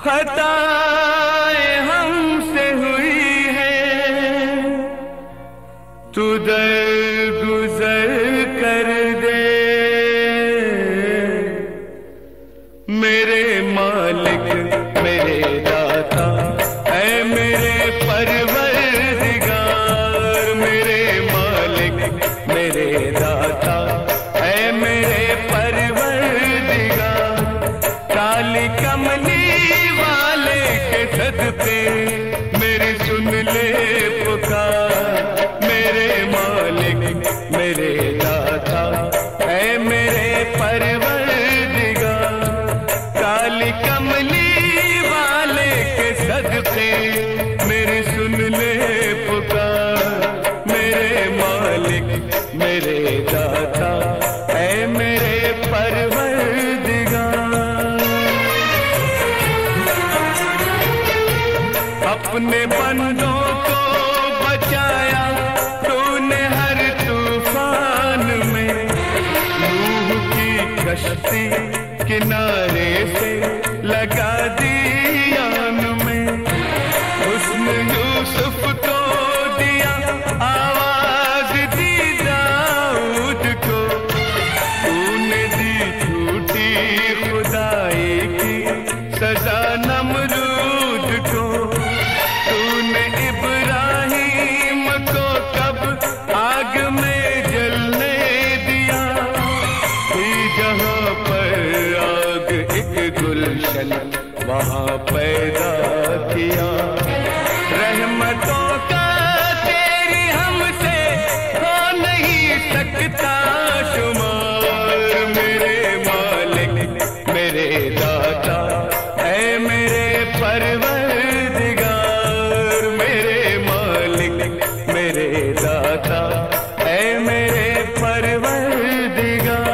खताएं हमसे हुई है, तू दरगुजर कर दे। मेरे मालिक मेरे दाता ऐ मेरे परवरदिगार, मेरे मालिक मेरे दाता ऐ मेरे परवरदिगार। काली कमली वाले के सदके मेरी सुन ले पुकार, मेरे मालिक मेरे दाता ऐ मेरे परवरदिगार। काली कमली वाले के सदके मेरी सुन ले पुकार, मेरे मालिक मेरे दाता ऐ मेरे परवरदिगार। अपने बंदों को बचाया तूने हर तूफान में, नूह की कश्ती किनारे से लगा दी आन में। हुस्न यूसुफ को दिया आवाज दी दाऊद को, तूने दी झूठी खुदाई की सजा नमरूद को। तूने इब्राहिम को कब आग में जलने दिया, थी जहां पर आग एक गुलशन वहां पैदा किया। रहमतों का तेरी हमसे हो नहीं सकता शुमार, मेरे मालिक मेरे दाता ऐ मेरे परवरदिगार। मेरे मालिक मेरे दाता ऐ मेरे परवरदिगार।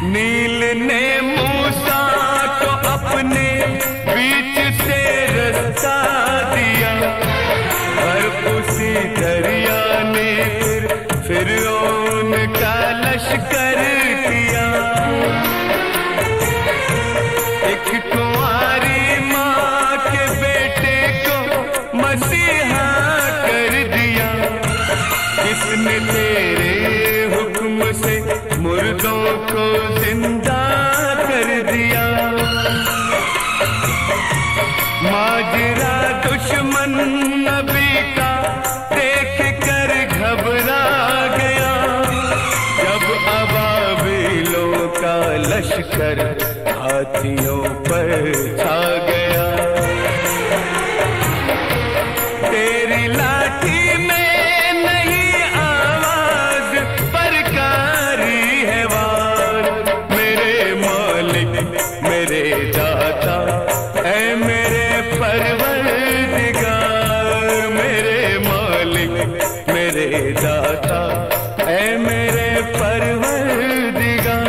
नील ने मूसा को अपने बीच से रास्ता दिया, और उसी दरिया ने फिरौन का लश्कर किया। एक कुंवारी माँ के बेटे को मसीहा कर दिया, किसने तेरे हुक्म से मुर्दों को जिंदा कर दिया। माजरा दुश्मन नबी का देख कर घबरा गया, जब अबाबिलों का लश्कर हाथियों पर छा गया। तेरी लाठी में नहीं आवाज पर कारी है वार, मेरे मालिक मेरे दाता ऐ मेरे परवरदिगार। मेरे मालिक मेरे दाता ऐ मेरे परवरदिगार।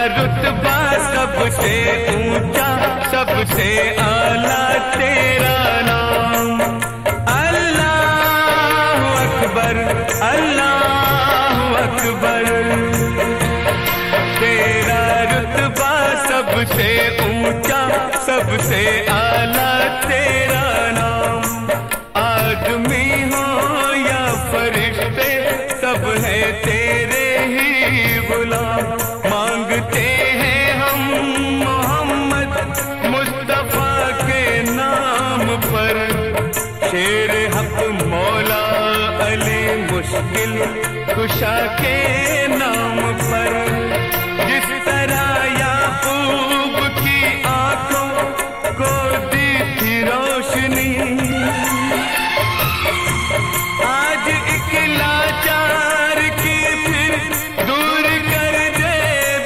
रुतबा सबसे ऊंचा सबसे आला तेरा नाम, अल्लाहु अकबर अल्लाहु अकबर। तेरा रुतबा सबसे ऊंचा सबसे आला तेरा नाम। आदमी हो या फरिश्ते सब है तेरे ही गुलाम, मांगते हैं हम मोहम्मद मुस्तफा के नाम पर शेर हक मौला अली मुश्किल कुशा के नाम पर, जिस तरह याकूब की आंखों को दी थी रोशनी, आज एक लाचार की फिर दूर कर दे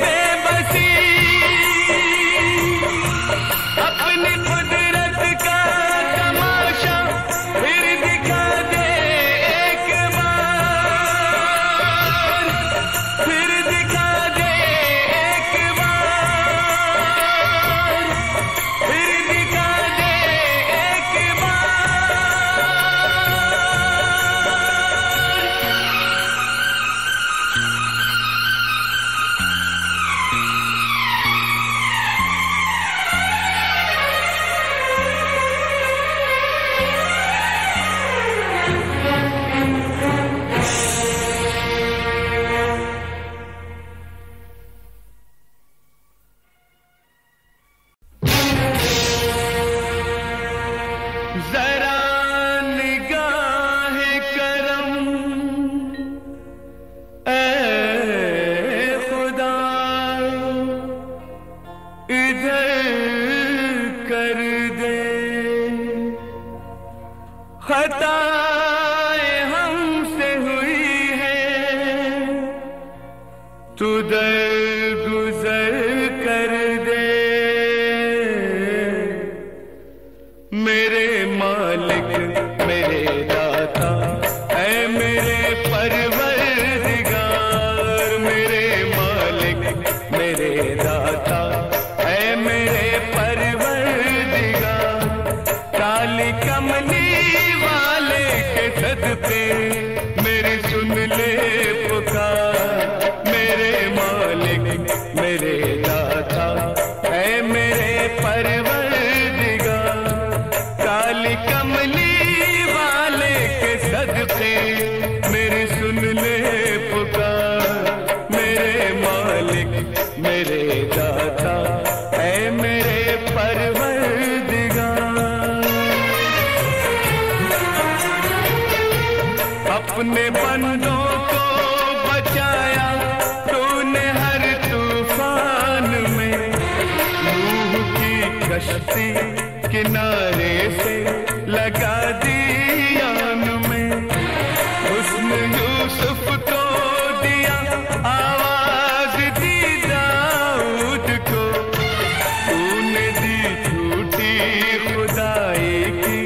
बेबसी, अपनी कुदरत का तमाशा फिर दिखा दे एक बार, फिर दिखा दे एक बार, फिर दिखा दे एक बार। जरा निगाहे करम ए खुदा इधर कर दे, खताएं हमसे हुई है तू दरगुजर कर दे, मेरे मालिक मेरे दाता ऐ मेरे परवरदिगार, मेरे मालिक मेरे दाता ऐ मेरे परवरदिगार, काली कमली वाले के सदके मेरी सुन ले पुकार, मेरे मालिक मेरे दाता ऐ मेरे परवरदिगार, काली कमली वाले के सदके मेरी सुन ले पुकार, मेरे मालिक मेरे दाता ऐ मेरे परवरदिगार। अपने बंदों को बचाया तूने हर तूफान में, नूह की कश्ती किनारे से लगा दी आन में, हुस्न यूसुफ को दिया आवाज दी दाऊद को, तूने दी झूठी खुदाई की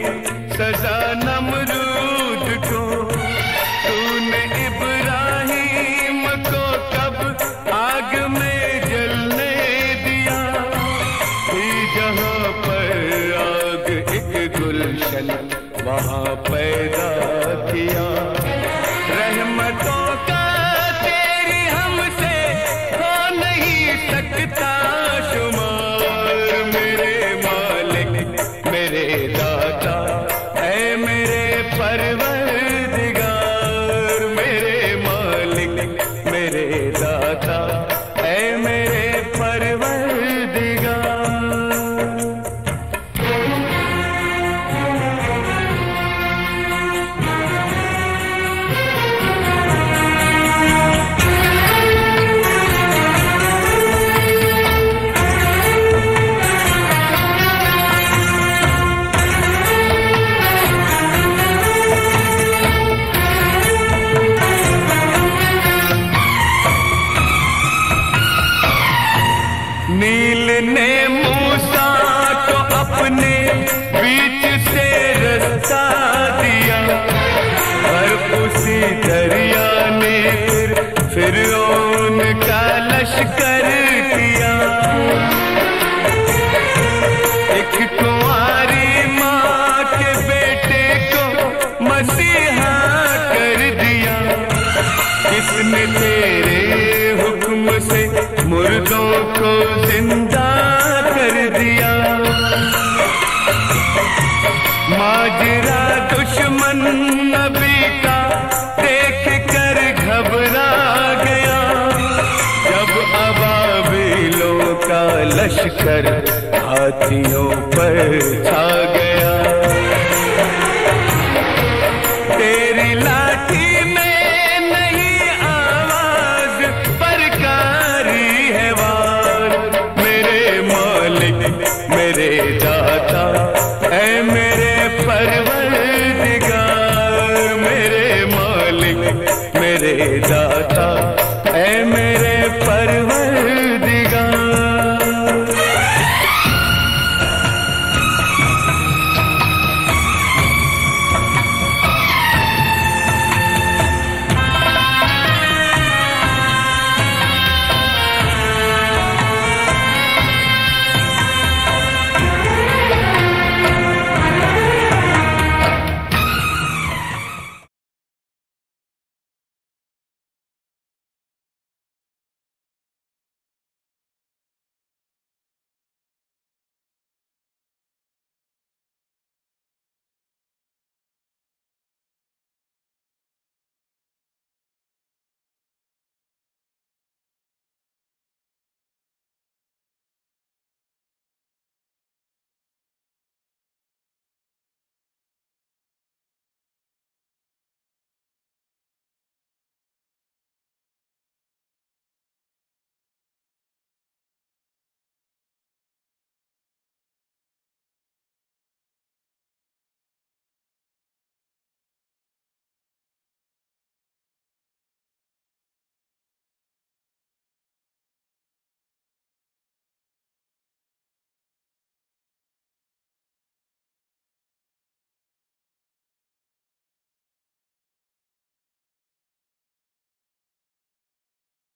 सजा नमरूद को, तूने इब्राहिम को कब आग में जलने दिया, थी जहां पर आग एक गुलशन वहां पैदा किया, रहमतों का तेरी हमसे हो नहीं सकता शुमार, मेरे मालिक मेरे दाता ऐ मेरे परवरदिगार, मेरे मालिक मेरे दाता ऐ मेरे परवरदिगार। नील ने मूसा को अपने बीच से रास्ता दिया, और उसी दरिया ने फिरौन का लश्कर किया, एक कुंवारी माँ के बेटे को मसीहा कर दिया, किसने तेरे हुक्म से मुर्दों को जिंदा कर दिया, माजरा दुश्मन नबी का देख कर घबरा गया, जब अबाबिलों का लश्कर हाथियों पर छा गया,